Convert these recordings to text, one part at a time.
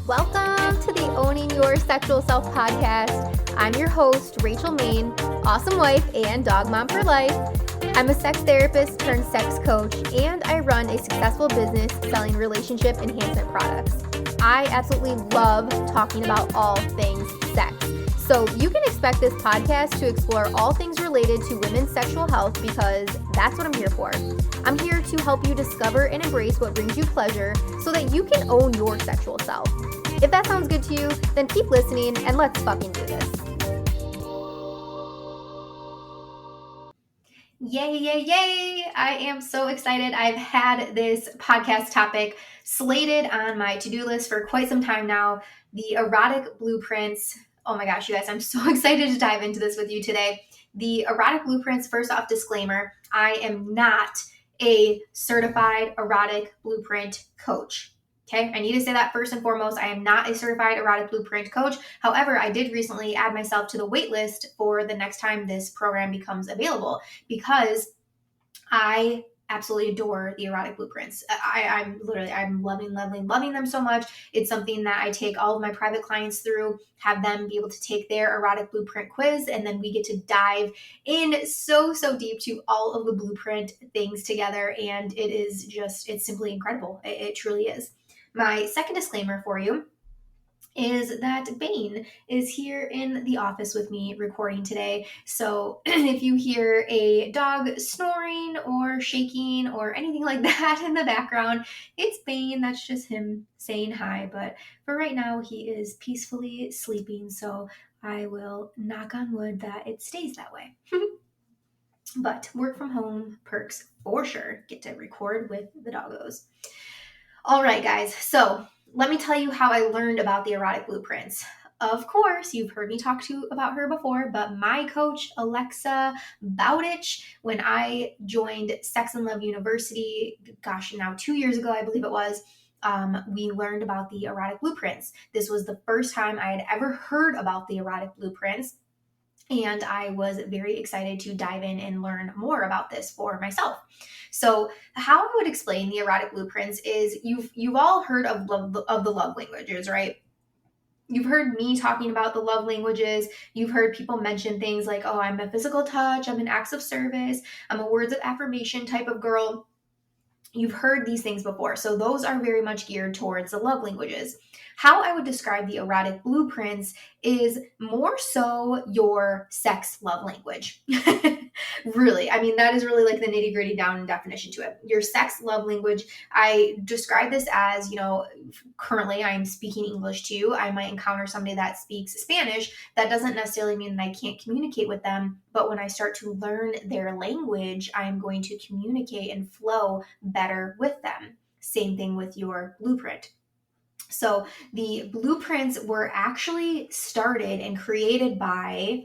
Welcome to the Owning Your Sexual Self podcast. I'm your host, Rachel Main, awesome wife and dog mom for life. I'm a sex therapist turned sex coach, and I run a successful business selling relationship enhancement products. I absolutely love talking about all things sex. So you can expect this podcast to explore all things related to women's sexual health because that's what I'm here for. I'm here to help you discover and embrace what brings you pleasure so that you can own your sexual self. If that sounds good to you, then keep listening and let's fucking do this. Yay, yay, yay. I am so excited. I've had this podcast topic slated on my to-do list for quite some time now. The Erotic Blueprints. Oh my gosh, you guys, I'm so excited to dive into this with you today. The Erotic Blueprints, first off, disclaimer, I am not a certified erotic blueprint coach. Okay, I need to say that first and foremost. I am not a certified erotic blueprint coach. However, I did recently add myself to the wait list for the next time this program becomes available because I absolutely adore the erotic blueprints. I'm loving them so much. It's something that I take all of my private clients through, have them be able to take their erotic blueprint quiz, and then we get to dive in so deep to all of the blueprint things together. And it's simply incredible. It truly is. My second disclaimer for you is that Bane is here in the office with me recording today. So if you hear a dog snoring or shaking or anything like that in the background, it's Bane. That's just him saying hi. But for right now, he is peacefully sleeping. So I will knock on wood that it stays that way. But work from home perks for sure. Get to record with the doggos. All right, guys. So let me tell you how I learned about the erotic blueprints. Of course, you've heard me talk about her before, but my coach, Alexa Bowditch, when I joined Sex and Love University, now 2 years ago, I believe it was, we learned about the erotic blueprints. This was the first time I had ever heard about the erotic blueprints. And I was very excited to dive in and learn more about this for myself. So how I would explain the erotic blueprints is you've all heard of the love languages, right? You've heard me talking about the love languages. You've heard people mention things like, oh, I'm a physical touch, I'm an acts of service, I'm a words of affirmation type of girl. You've heard these things before. So those are very much geared towards the love languages. How I would describe the erotic blueprints is more so your sex love language. Really. I mean, that is really like the nitty gritty down definition to it. Your sex love language. I describe this as, currently I'm speaking English to you. I might encounter somebody that speaks Spanish. That doesn't necessarily mean that I can't communicate with them. But when I start to learn their language, I am going to communicate and flow better with them. Same thing with your blueprint. So the blueprints were actually started and created by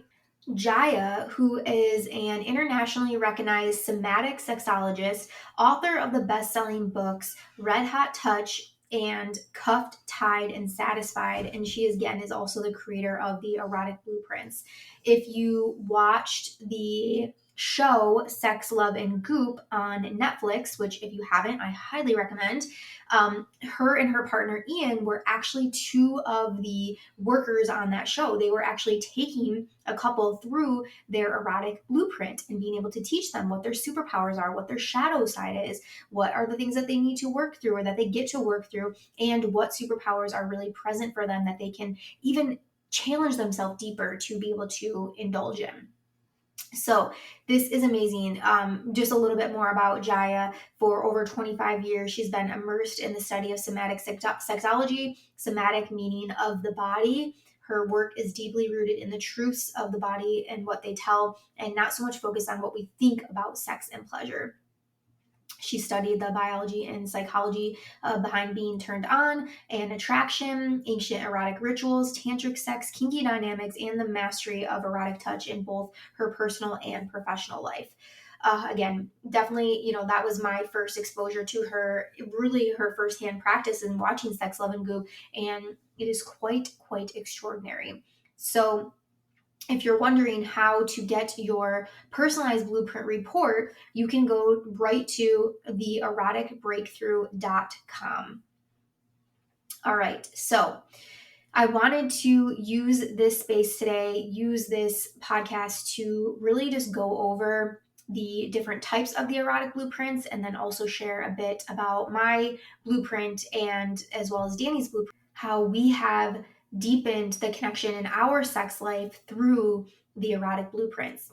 Jaiya, who is an internationally recognized somatic sexologist, author of the best-selling books Red Hot Touch and Cuffed, Tied, and Satisfied. And she, again, is also the creator of the Erotic Blueprints. If you watched the show Sex, Love, and Goop on Netflix, which if you haven't, I highly recommend, her and her partner Ian were actually two of the workers on that show. They were actually taking a couple through their erotic blueprint and being able to teach them what their superpowers are, what their shadow side is, what are the things that they need to work through or that they get to work through, and what superpowers are really present for them that they can even challenge themselves deeper to be able to indulge in. So this is amazing. Just a little bit more about Jaiya. For over 25 years, she's been immersed in the study of somatic sexology, somatic meaning of the body. Her work is deeply rooted in the truths of the body and what they tell, and not so much focused on what we think about sex and pleasure. She studied the biology and psychology behind being turned on and attraction, ancient erotic rituals, tantric sex, kinky dynamics, and the mastery of erotic touch in both her personal and professional life. Again, definitely, that was my first exposure to her, really her firsthand practice in watching Sex, Love, and Goop, and it is quite extraordinary. So if you're wondering how to get your personalized blueprint report, you can go right to theeroticbreakthrough.com. All right, so I wanted to use this space today, use this podcast to really just go over the different types of the erotic blueprints, and then also share a bit about my blueprint and as well as Danny's blueprint, how we have deepened the connection in our sex life through the erotic blueprints.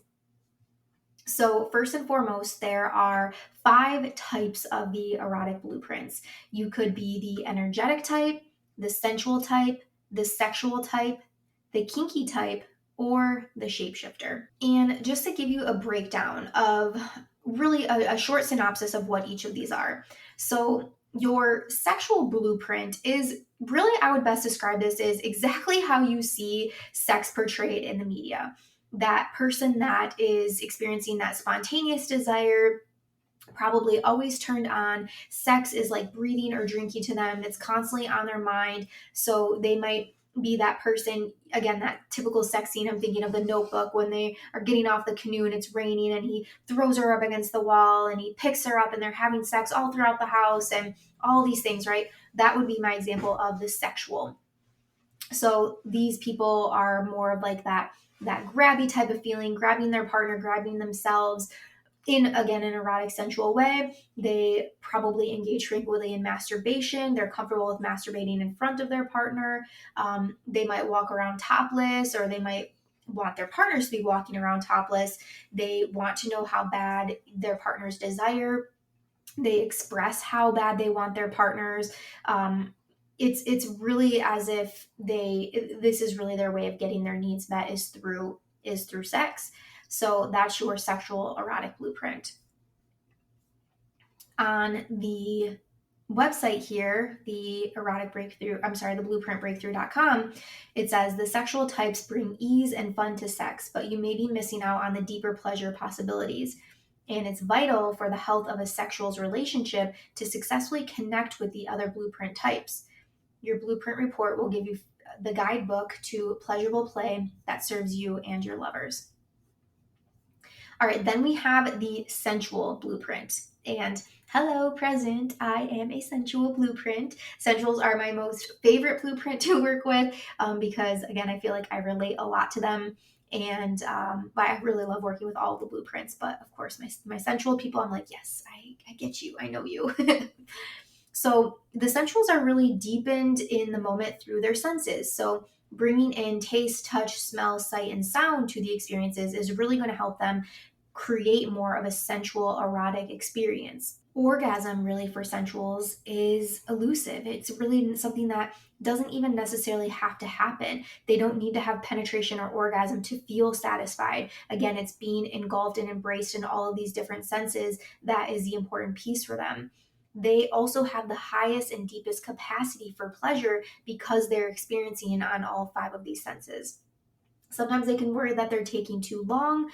So, first and foremost, there are 5 types of the erotic blueprints. You could be the energetic type, the sensual type, the sexual type, the kinky type, or the shapeshifter. And just to give you a breakdown of really a short synopsis of what each of these are. So, your sexual blueprint is really, I would best describe this as exactly how you see sex portrayed in the media. That person that is experiencing that spontaneous desire, probably always turned on. Sex is like breathing or drinking to them. It's constantly on their mind. So they might be that person, again, that typical sex scene. I'm thinking of The Notebook when they are getting off the canoe and it's raining and he throws her up against the wall and he picks her up and they're having sex all throughout the house and all these things, right? That would be my example of the sexual. So these people are more of like that grabby type of feeling, grabbing their partner, grabbing themselves in, again, an erotic, sensual way. They probably engage frequently in masturbation. They're comfortable with masturbating in front of their partner. They might walk around topless, or they might want their partners to be walking around topless. They want to know how bad their partners desire. They express how bad they want their partners. It's really as if this is really their way of getting their needs met is through sex. So that's your sexual erotic blueprint. On the website here, the blueprintbreakthrough.com, it says the sexual types bring ease and fun to sex, but you may be missing out on the deeper pleasure possibilities. And it's vital for the health of a sexual's relationship to successfully connect with the other blueprint types. Your blueprint report will give you the guidebook to pleasurable play that serves you and your lovers. All right, then we have the sensual blueprint. And hello, present. I am a sensual blueprint. Sensuals are my most favorite blueprint to work with because, again, I feel like I relate a lot to them. And I really love working with all of the blueprints. But of course, my sensual people, I'm like, yes, I get you. I know you. So the sensuals are really deepened in the moment through their senses. So bringing in taste, touch, smell, sight, and sound to the experiences is really going to help them create more of a sensual, erotic experience. Orgasm, really, for sensuals is elusive. It's really something that doesn't even necessarily have to happen. They don't need to have penetration or orgasm to feel satisfied. Again, it's being engulfed and embraced in all of these different senses that is the important piece for them. They also have the highest and deepest capacity for pleasure because they're experiencing on all 5 of these senses. Sometimes they can worry that they're taking too long.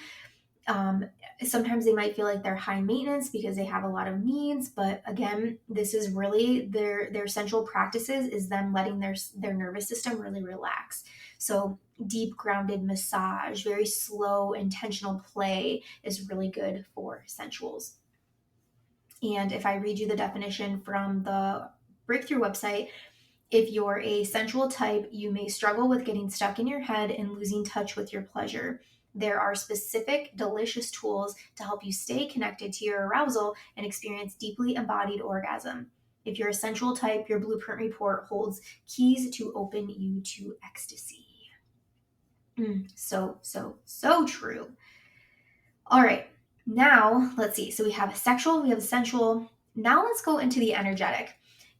Sometimes they might feel like they're high maintenance because they have a lot of needs, but again, this is really their sensual practices is them letting their nervous system really relax. So deep grounded massage, very slow intentional play is really good for sensuals. And if I read you the definition from the Breakthrough website, if you're a sensual type, you may struggle with getting stuck in your head and losing touch with your pleasure. There are specific, delicious tools to help you stay connected to your arousal and experience deeply embodied orgasm. If you're a sensual type, your blueprint report holds keys to open you to ecstasy. So true. All right. Now, let's see. So we have sexual, we have sensual. Now let's go into the energetic.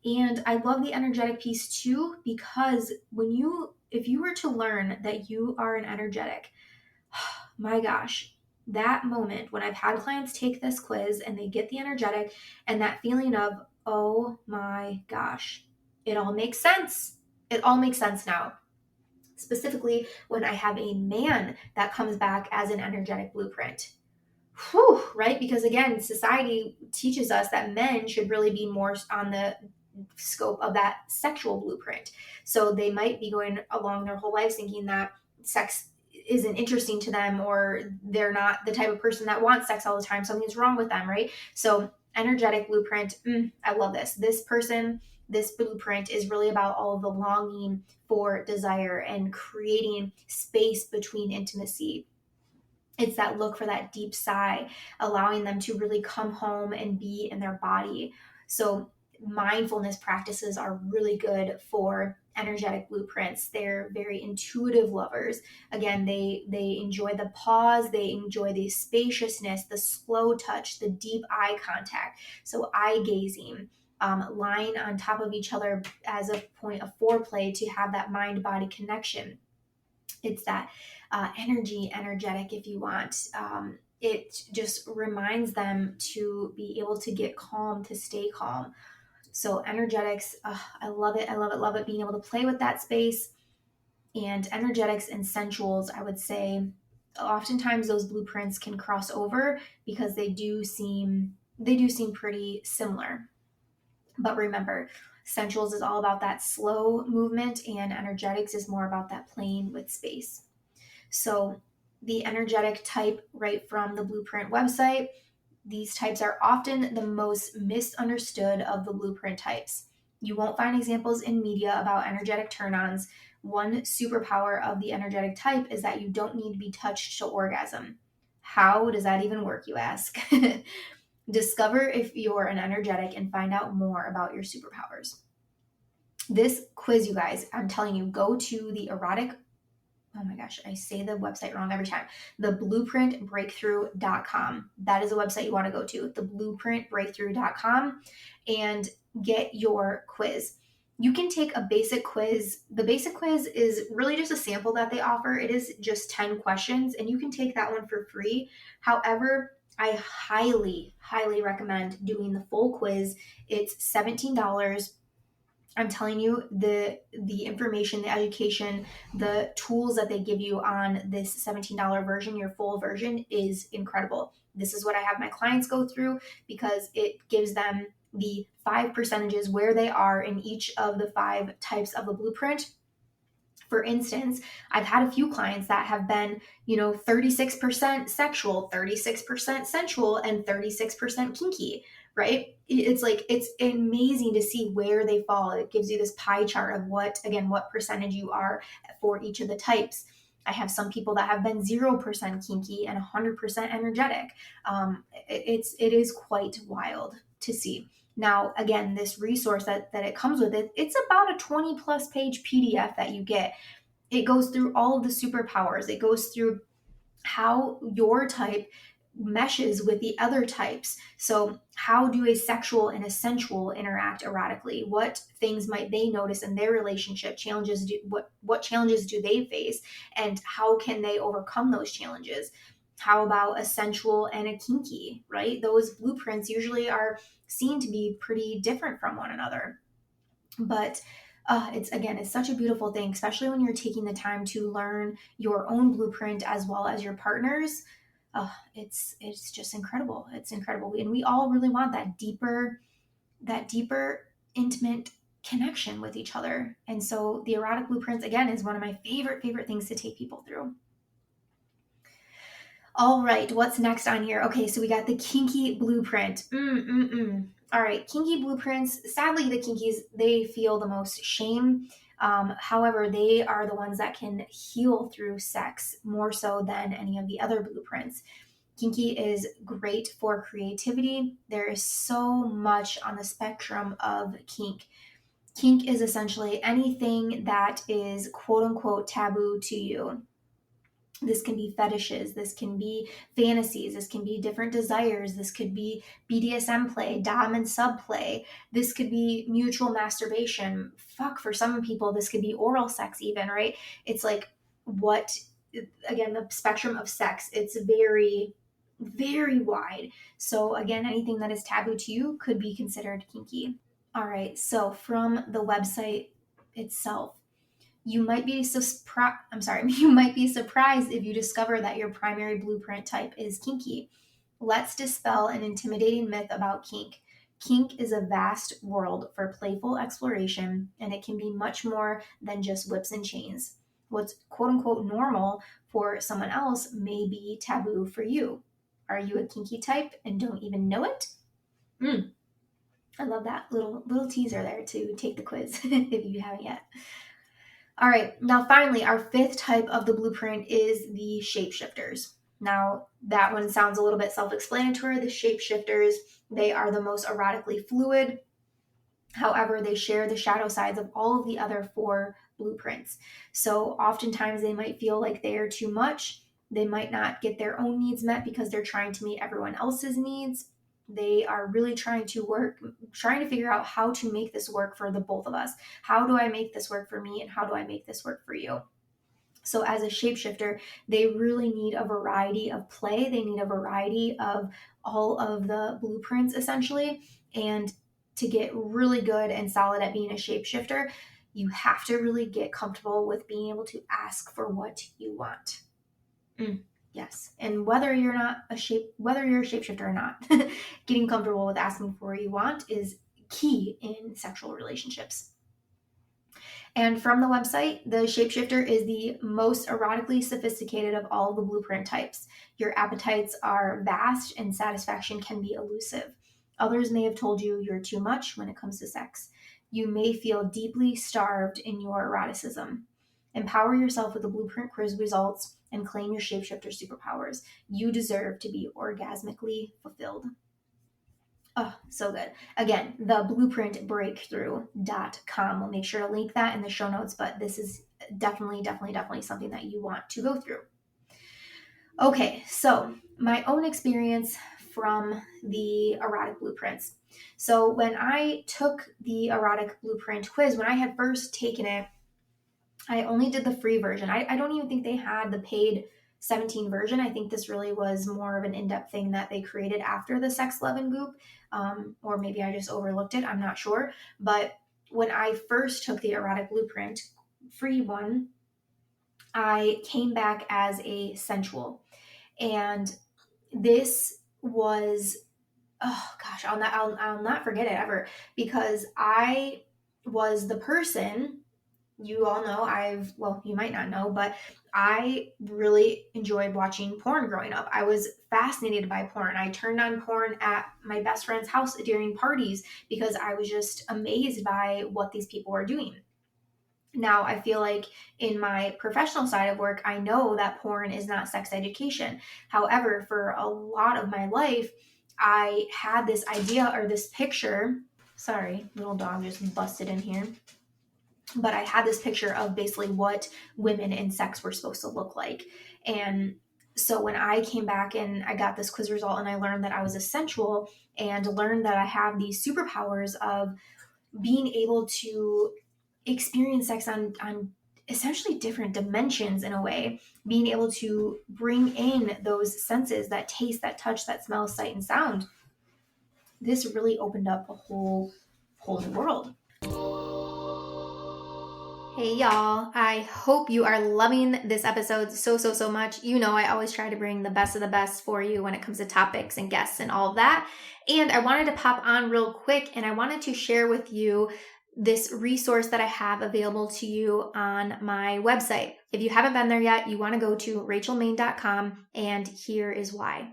And I love the energetic piece too, because if you were to learn that you are an energetic, my gosh, that moment when I've had clients take this quiz and they get the energetic and that feeling of, oh my gosh, it all makes sense. It all makes sense now. Specifically when I have a man that comes back as an energetic blueprint. Whew, right? Because again, society teaches us that men should really be more on the scope of that sexual blueprint. So they might be going along their whole lives thinking that sex isn't interesting to them, or they're not the type of person that wants sex all the time. Something's wrong with them, right? So Energetic blueprint. I love this. This blueprint is really about all of the longing for desire and creating space between intimacy. It's that look for that deep sigh, allowing them to really come home and be in their body. So mindfulness practices are really good for energetic blueprints. They're very intuitive lovers. Again, they enjoy the pause, they enjoy the spaciousness, the slow touch, the deep eye contact. So eye gazing, lying on top of each other as a point of foreplay to have that mind body connection. It's that energetic, if you want. It just reminds them to be able to get calm, to stay calm. So energetics, I love it. I love it, love it. Being able to play with that space. And energetics and sensuals, I would say, oftentimes those blueprints can cross over because they do seem pretty similar. But remember, sensuals is all about that slow movement, and energetics is more about that playing with space. So the energetic type, right from the Blueprint website, these types are often the most misunderstood of the blueprint types. You won't find examples in media about energetic turn-ons. One superpower of the energetic type is that you don't need to be touched to orgasm. How does that even work, you ask? Discover if you're an energetic and find out more about your superpowers. This quiz, you guys, I'm telling you, go to the erotic, oh my gosh, I say the website wrong every time. Theblueprintbreakthrough.com. That is a website you want to go to, theblueprintbreakthrough.com, and get your quiz. You can take a basic quiz. The basic quiz is really just a sample that they offer. It is just 10 questions, and you can take that one for free. However, I highly, highly recommend doing the full quiz. It's $17. I'm telling you, the information, the education, the tools that they give you on this $17 version, your full version, is incredible. This is what I have my clients go through because it gives them the 5 percentages where they are in each of the 5 types of the blueprint. For instance, I've had a few clients that have been, 36% sexual, 36% sensual, and 36% kinky, right? It's like, it's amazing to see where they fall. It gives you this pie chart of what percentage you are for each of the types. I have some people that have been 0% kinky and 100% energetic. It is quite wild to see. Now, again, this resource that it comes with, it's about a 20 plus page PDF that you get. It goes through all of the superpowers. It goes through how your type meshes with the other types. So how do a sexual and a sensual interact erotically? What things might they notice in their relationship? What challenges do they face? And how can they overcome those challenges? How about a sensual and a kinky, right? Those blueprints usually are seen to be pretty different from one another. But it's such a beautiful thing, especially when you're taking the time to learn your own blueprint as well as your partner's. It's just incredible. It's incredible. And we all really want that deeper, intimate connection with each other. And so the erotic blueprints, again, is one of my favorite things to take people through. All right, what's next on here? Okay, so we got the kinky blueprint. All right, kinky blueprints. Sadly, the kinkies, they feel the most shame. However, they are the ones that can heal through sex more so than any of the other blueprints. Kinky is great for creativity. There is so much on the spectrum of kink. Kink is essentially anything that is quote unquote taboo to you. This can be fetishes, this can be fantasies, this can be different desires, this could be BDSM play, dom and sub play, this could be mutual masturbation. Fuck, for some people, this could be oral sex even, right? It's like again, the spectrum of sex, it's very, very wide. So again, anything that is taboo to you could be considered kinky. All right, so from the website itself, you might be you might be surprised if you discover that your primary blueprint type is kinky. Let's dispel an intimidating myth about kink. Kink is a vast world for playful exploration, and it can be much more than just whips and chains. What's quote unquote normal for someone else may be taboo for you. Are you a kinky type and don't even know it? I love that little teaser there to take the quiz if you haven't yet. All right, now finally, our fifth type of the blueprint is the shapeshifters. Now, that one sounds a little bit self-explanatory. The shapeshifters, they are the most erotically fluid. However, they share the shadow sides of all of the other four blueprints. So oftentimes they might feel like they are too much. They might not get their own needs met because they're trying to meet everyone else's needs. They are really trying to figure out how to make this work for the both of us. How do I make this work for me, and how do I make this work for you? So as a shapeshifter, they really need a variety of play. They need a variety of all of the blueprints, essentially. And to get really good and solid at being a shapeshifter, you have to really get comfortable with being able to ask for what you want. Yes. And whether you're a shapeshifter or not, getting comfortable with asking for what you want is key in sexual relationships. And from the website, the shapeshifter is the most erotically sophisticated of all the blueprint types. Your appetites are vast and satisfaction can be elusive. Others may have told you you're too much when it comes to sex. You may feel deeply starved in your eroticism. Empower yourself with the blueprint quiz results and claim your shapeshifter superpowers. You deserve to be orgasmically fulfilled. Oh, so good. Again, theblueprintbreakthrough.com. We'll make sure to link that in the show notes, but this is definitely something that you want to go through. Okay, so my own experience from the erotic blueprints. So when I took the erotic blueprint quiz, when I had first taken it, I only did the free version. I don't even think they had the paid 17 version. I think this really was more of an in-depth thing that they created after the Sex, Love, and Goop, or maybe I just overlooked it. I'm not sure. But when I first took the Erotic Blueprint free one, I came back as a sensual. And this was, oh gosh, I'll not forget it ever, because I was the person. You all know you might not know, but I really enjoyed watching porn growing up. I was fascinated by porn. I turned on porn at my best friend's house during parties because I was just amazed by what these people were doing. Now, I feel like in my professional side of work, I know that porn is not sex education. However, for a lot of my life, I had this idea or this picture. Sorry, little dog just busted in here. But I had this picture of basically what women in sex were supposed to look like. And so when I came back and I got this quiz result and I learned that I was a sensual and learned that I have these superpowers of being able to experience sex on essentially different dimensions in a way, being able to bring in those senses, that taste, that touch, that smell, sight, and sound, this really opened up a whole new world. Hey y'all, I hope you are loving this episode so much. You know I always try to bring the best of the best for you when it comes to topics and guests and all of that. And I wanted to pop on real quick and I wanted to share with you this resource that I have available to you on my website. If you haven't been there yet, you want to go to rachelmaine.com, and here is why.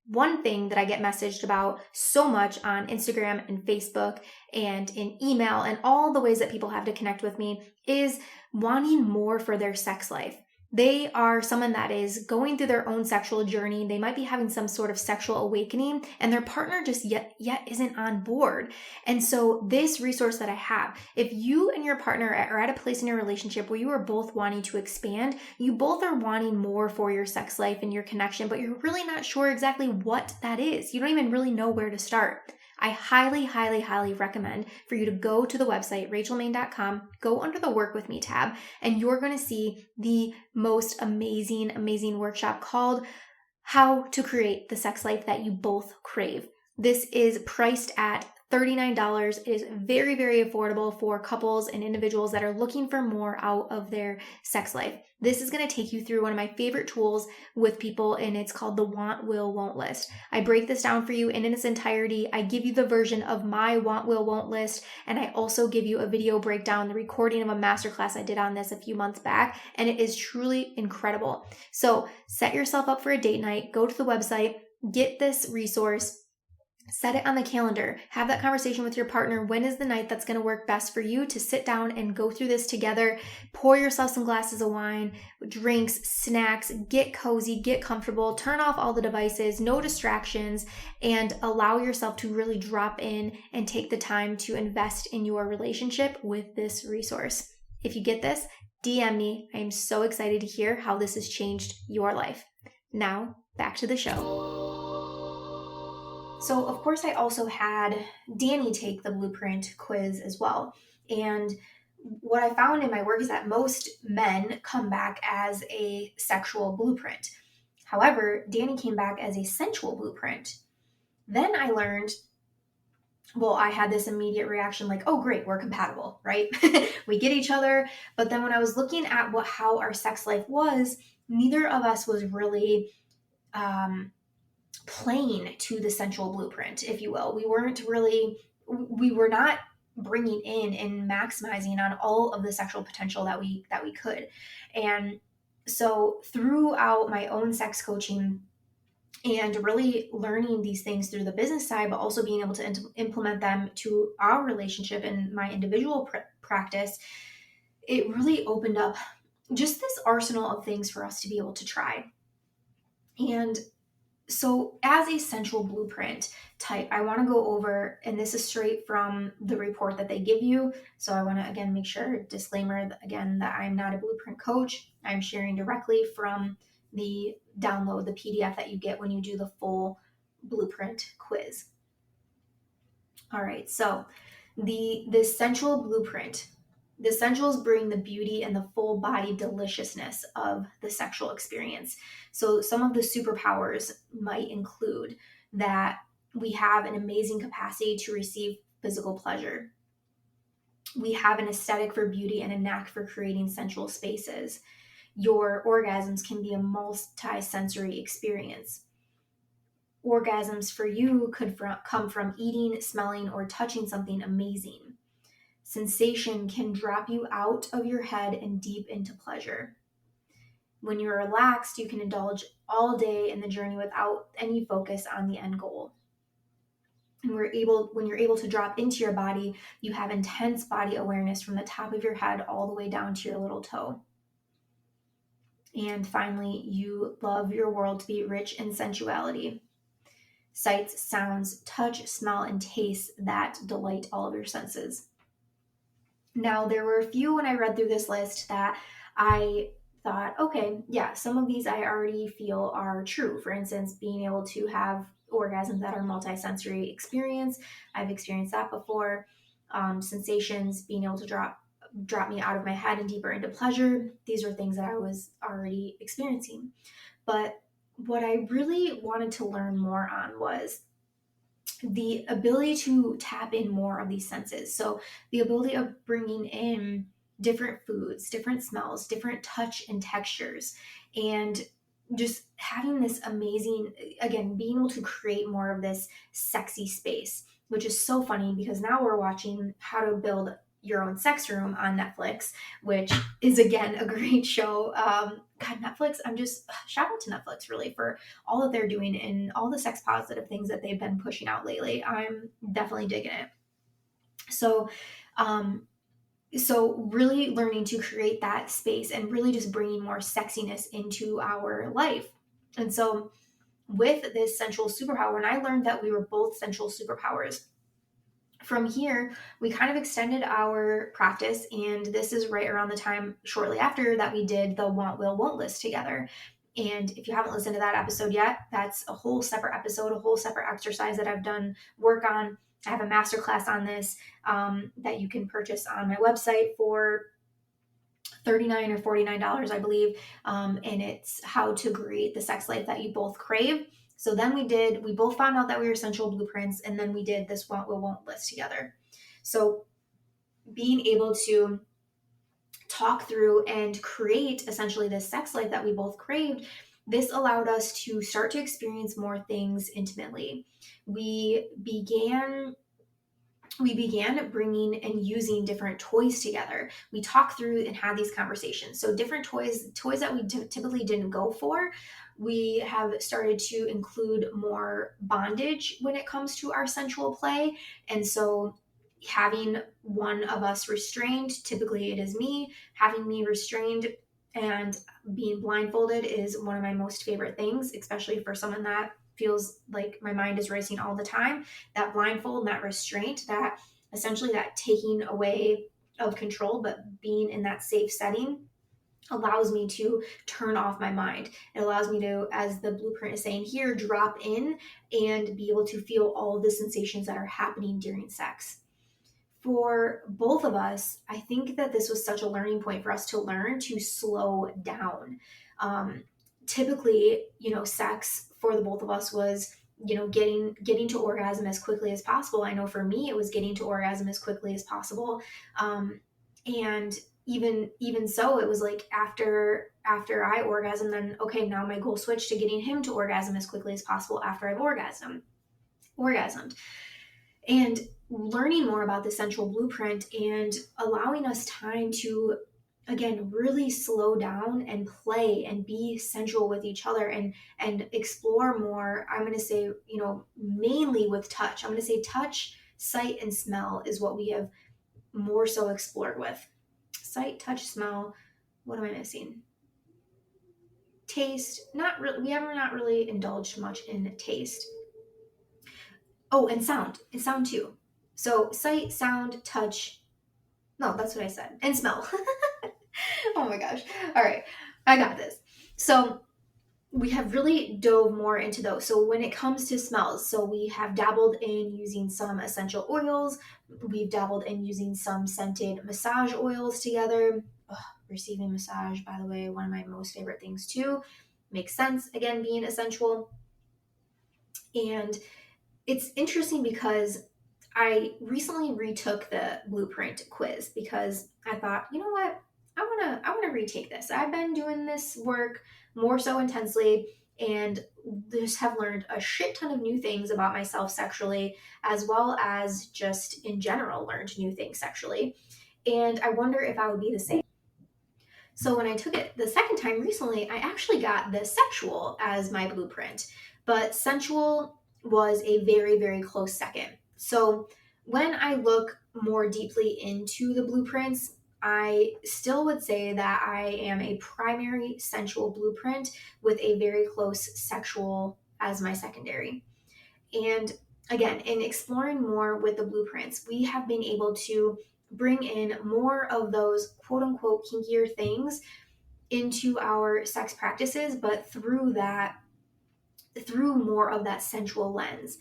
One thing that I get messaged about so much on Instagram and Facebook and in email and all the ways that people have to connect with me is wanting more for their sex life. They are someone that is going through their own sexual journey. They might be having some sort of sexual awakening and their partner just yet isn't on board. And so this resource that I have, if you and your partner are at a place in your relationship where you are both wanting to expand, you both are wanting more for your sex life and your connection, but you're really not sure exactly what that is. You don't even really know where to start. I highly recommend for you to go to the website, rachelmaine.com, go under the Work With Me tab, and you're going to see the most amazing workshop called How to Create the Sex Life That You Both Crave. This is priced at $39. It is very affordable for couples and individuals that are looking for more out of their sex life. This is going to take you through one of my favorite tools with people, and it's called the Want, Will, Won't list. I break this down for you in its entirety. I give you the version of my Want, Will, Won't list, and I also give you a video breakdown, the recording of a masterclass I did on this a few months back, and it is truly incredible. So set yourself up for a date night, go to the website, get this resource, Set it on the calendar. Have that conversation with your partner. When is the night that's going to work best for you to sit down and go through this together? Pour yourself some glasses of wine, drinks, snacks, get cozy, get comfortable, turn off all the devices, no distractions, and allow yourself to really drop in and take the time to invest in your relationship with this resource. If you get this, DM me. I am so excited to hear how this has changed your life. Now, back to the show. So, of course, I also had Danny take the blueprint quiz as well. And what I found in my work is that most men come back as a sexual blueprint. However, Danny came back as a sensual blueprint. Then I learned, well, I had this immediate reaction like, oh, great, we're compatible, right? We get each other. But then when I was looking at how our sex life was, neither of us was really playing to the sensual blueprint, if you will. We were not bringing in and maximizing on all of the sexual potential that we could. And so throughout my own sex coaching and really learning these things through the business side, but also being able to implement them to our relationship and my individual practice, it really opened up just this arsenal of things for us to be able to try. And so as a sensual blueprint type, I want to go over, and this is straight from the report that they give you. So I want to, again, make sure, disclaimer, again, that I'm not a blueprint coach. I'm sharing directly from the download, the PDF that you get when you do the full blueprint quiz. All right, so the sensual blueprint. The essentials bring the beauty and the full body deliciousness of the sexual experience. So some of the superpowers might include that we have an amazing capacity to receive physical pleasure. We have an aesthetic for beauty and a knack for creating sensual spaces. Your orgasms can be a multi-sensory experience. Orgasms for you could come from eating, smelling, or touching something amazing. Sensation can drop you out of your head and deep into pleasure. When you're relaxed, you can indulge all day in the journey without any focus on the end goal. And when you're able to drop into your body, you have intense body awareness from the top of your head all the way down to your little toe. And finally, you love your world to be rich in sensuality. Sights, sounds, touch, smell, and taste that delight all of your senses. Now, there were a few when I read through this list that I thought, okay, yeah, some of these I already feel are true. For instance, being able to have orgasms that are multi-sensory experience. I've experienced that before. Sensations, being able to drop me out of my head and deeper into pleasure. These are things that I was already experiencing. But what I really wanted to learn more on was the ability to tap in more of these senses. So the ability of bringing in different foods, different smells, different touch and textures, and just having this amazing, again, being able to create more of this sexy space, which is so funny because now we're watching How to Build Your Own Sex Room on Netflix, which is, again, a great show. God, Netflix, shout out to Netflix really for all that they're doing and all the sex positive things that they've been pushing out lately. I'm definitely digging it. So really learning to create that space and really just bringing more sexiness into our life. And so with this sensual superpower, and I learned that we were both sensual superpowers. From here, we kind of extended our practice, and this is right around the time shortly after that we did the want, will, won't list together. And if you haven't listened to that episode yet, that's a whole separate episode, a whole separate exercise that I've done work on. I have a masterclass on this that you can purchase on my website for $39 or $49, I believe. And it's how to create the sex life that you both crave. So then we both found out that we were sensual blueprints, and then we did this want, will, won't list together. So being able to talk through and create essentially this sex life that we both craved, this allowed us to start to experience more things intimately. We began we began bringing and using different toys together. We talked through and had these conversations. So different toys that we typically didn't go for, we have started to include more bondage when it comes to our sensual play. And so having one of us restrained, typically it is me, having me restrained and being blindfolded is one of my most favorite things, especially for someone that feels like my mind is racing all the time. That blindfold, that restraint, that essentially that taking away of control, but being in that safe setting allows me to turn off my mind. It allows me to, as the blueprint is saying here, drop in and be able to feel all of the sensations that are happening during sex. For both of us, I think that this was such a learning point for us to learn to slow down. Typically, sex for the both of us was, getting to orgasm as quickly as possible. I know for me, it was getting to orgasm as quickly as possible. And even so, it was like after I orgasm, then okay, now my goal switched to getting him to orgasm as quickly as possible after I've orgasmed. And learning more about the sensual blueprint and allowing us time to, again, really slow down and play and be sensual with each other and explore more. I'm going to say, mainly with touch. I'm going to say touch, sight, and smell is what we have more so explored with. Sight, touch, smell. What am I missing? Taste. Not really. We have not really indulged much in taste. Oh, and sound. And sound too. So sight, sound, touch. No, that's what I said. And smell. Oh my gosh. All right. I got this. So we have really dove more into those. So when it comes to smells, so we have dabbled in using some essential oils. We've dabbled in using some scented massage oils together. Receiving massage, by the way, one of my most favorite things too. Makes sense, again, being essential. And it's interesting because I recently retook the blueprint quiz because I thought, you know what? I want to retake this. I've been doing this work more so intensely and just have learned a shit ton of new things about myself sexually, as well as just in general learned new things sexually. And I wonder if I would be the same. So when I took it the second time recently, I actually got the sexual as my blueprint, but sensual was a very, very close second. So when I look more deeply into the blueprints, I still would say that I am a primary sensual blueprint with a very close sexual as my secondary. And again, in exploring more with the blueprints, we have been able to bring in more of those quote unquote kinkier things into our sex practices, but through more of that sensual lens.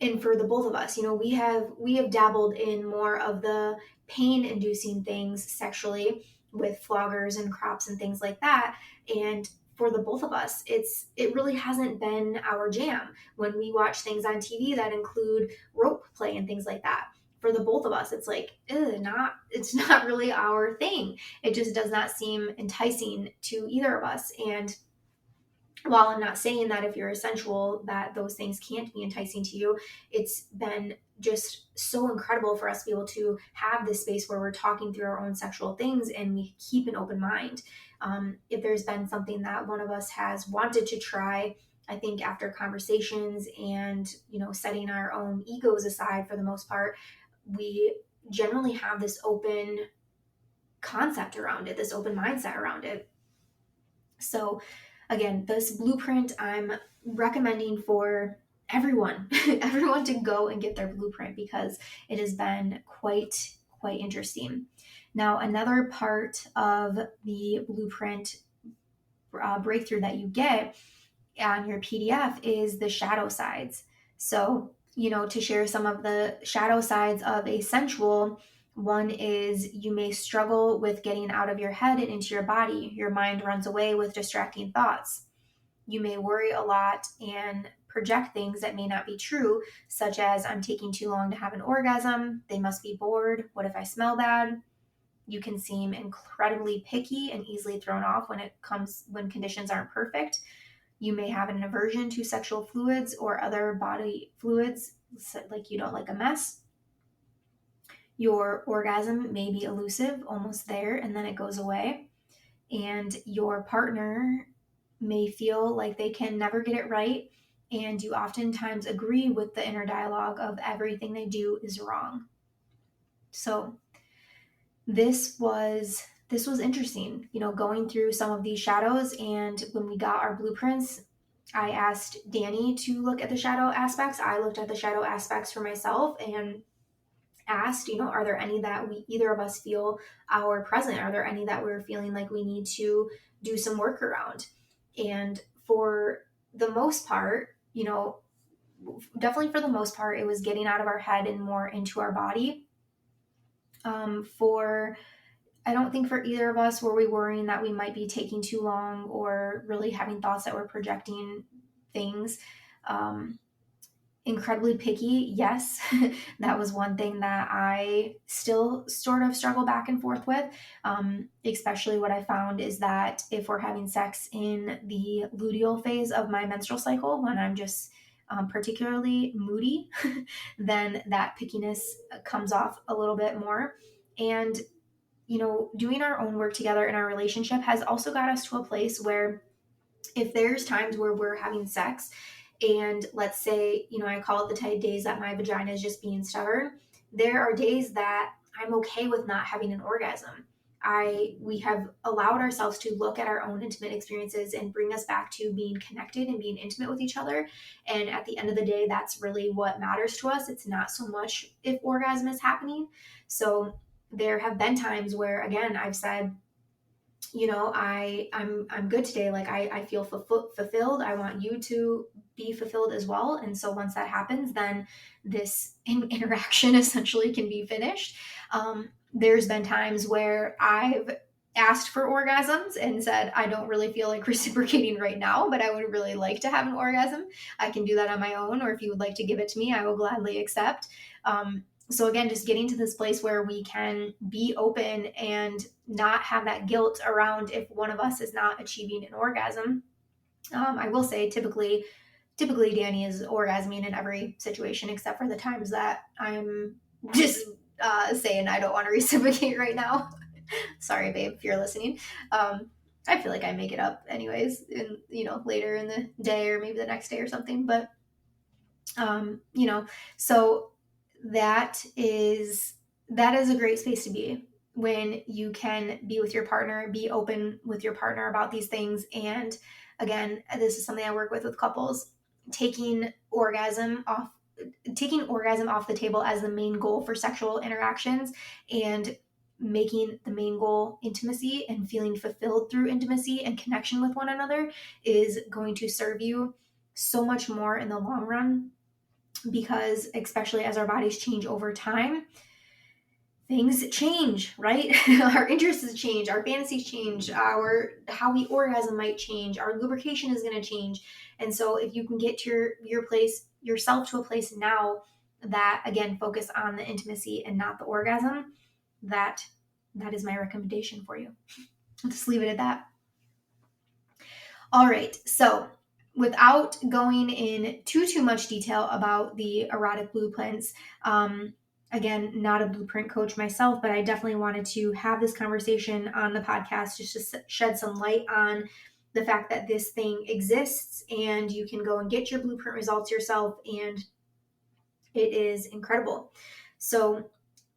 And for the both of us, we have dabbled in more of the pain inducing things sexually with floggers and crops and things like that. And for the both of us, it really hasn't been our jam. When we watch things on TV that include rope play and things like that, for the both of us, it's like, it's not really our thing. It just does not seem enticing to either of us. And while I'm not saying that if you're a sensual that those things can't be enticing to you, it's been just so incredible for us to be able to have this space where we're talking through our own sexual things and we keep an open mind. If there's been something that one of us has wanted to try, I think after conversations and, setting our own egos aside for the most part, we generally have this open concept around it, this open mindset around it. So again, this blueprint I'm recommending for everyone, everyone to go and get their blueprint because it has been quite interesting. Now, another part of the blueprint breakthrough that you get on your PDF is the shadow sides. So, to share some of the shadow sides of a sensual, one is you may struggle with getting out of your head and into your body. Your mind runs away with distracting thoughts. You may worry a lot and project things that may not be true, such as I'm taking too long to have an orgasm. They must be bored. What if I smell bad? You can seem incredibly picky and easily thrown off when conditions aren't perfect. You may have an aversion to sexual fluids or other body fluids, like you don't like a mess. Your orgasm may be elusive, almost there, and then it goes away. And your partner may feel like they can never get it right. And you oftentimes agree with the inner dialogue of everything they do is wrong. So this was interesting, going through some of these shadows. And when we got our blueprints, I asked Danny to look at the shadow aspects. I looked at the shadow aspects for myself and asked, are there any that either of us feel are present? Are there any that we're feeling like we need to do some work around? And for the most part, definitely for the most part, it was getting out of our head and more into our body. I don't think for either of us were we worrying that we might be taking too long or really having thoughts that were projecting things. Incredibly picky, yes. That was one thing that I still sort of struggle back and forth with. Especially what I found is that if we're having sex in the luteal phase of my menstrual cycle, when I'm just particularly moody, then that pickiness comes off a little bit more. And, doing our own work together in our relationship has also got us to a place where if there's times where we're having sex and let's say, I call it the days that my vagina is just being stubborn, there are days that I'm okay with not having an orgasm. We have allowed ourselves to look at our own intimate experiences and bring us back to being connected and being intimate with each other. And at the end of the day, that's really what matters to us. It's not so much if orgasm is happening. So there have been times where, again, I've said, I'm good today. Like I feel fulfilled. I want you to be fulfilled as well. And so once that happens, then this interaction essentially can be finished. There's been times where I've asked for orgasms and said, I don't really feel like reciprocating right now, but I would really like to have an orgasm. I can do that on my own, or if you would like to give it to me, I will gladly accept. So again, just getting to this place where we can be open and not have that guilt around if one of us is not achieving an orgasm. I will say typically Danny is orgasming in every situation except for the times that I'm just saying I don't want to reciprocate right now. Sorry, babe, if you're listening. I feel like I make it up anyways, later in the day or maybe the next day or something. But, so that is a great space to be when you can be with your partner, be open with your partner about these things. And again, this is something I work with couples, taking orgasm off the table as the main goal for sexual interactions and making the main goal intimacy and feeling fulfilled through intimacy and connection with one another is going to serve you so much more in the long run. Because especially as our bodies change over time, things change, right? Our interests change, our fantasies change, how we orgasm might change, our lubrication is going to change. And so if you can get to yourself to a place now that, again, focus on the intimacy and not the orgasm, that is my recommendation for you. I'll just leave it at that. All right, so without going in too much detail about the erotic blueprints, again, not a blueprint coach myself, but I definitely wanted to have this conversation on the podcast just to shed some light on the fact that this thing exists and you can go and get your blueprint results yourself, and it is incredible. So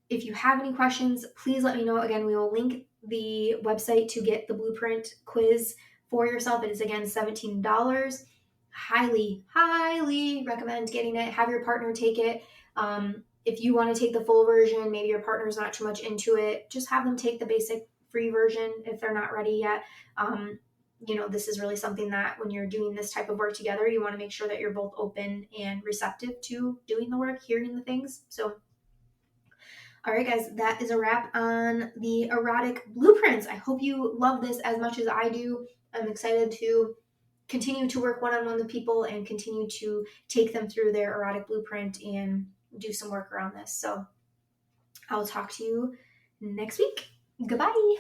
if you have any questions, please let me know. Again, we will link the website to get the blueprint quiz for yourself. It is, again, $17. Highly recommend getting it. Have your partner take it. If you want to take the full version, maybe your partner's not too much into it, just have them take the basic free version if they're not ready yet. This is really something that when you're doing this type of work together, you want to make sure that you're both open and receptive to doing the work, hearing the things. So, all right, guys, that is a wrap on the erotic blueprints. I hope you love this as much as I do. I'm excited to continue to work one-on-one with people and continue to take them through their erotic blueprint and do some work around this. So I'll talk to you next week. Goodbye.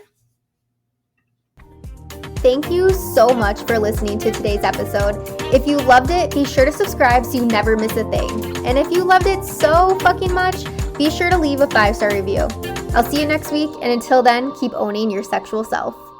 Thank you so much for listening to today's episode. If you loved it, be sure to subscribe so you never miss a thing. And if you loved it so fucking much, be sure to leave a 5-star review. I'll see you next week, and until then, keep owning your sexual self.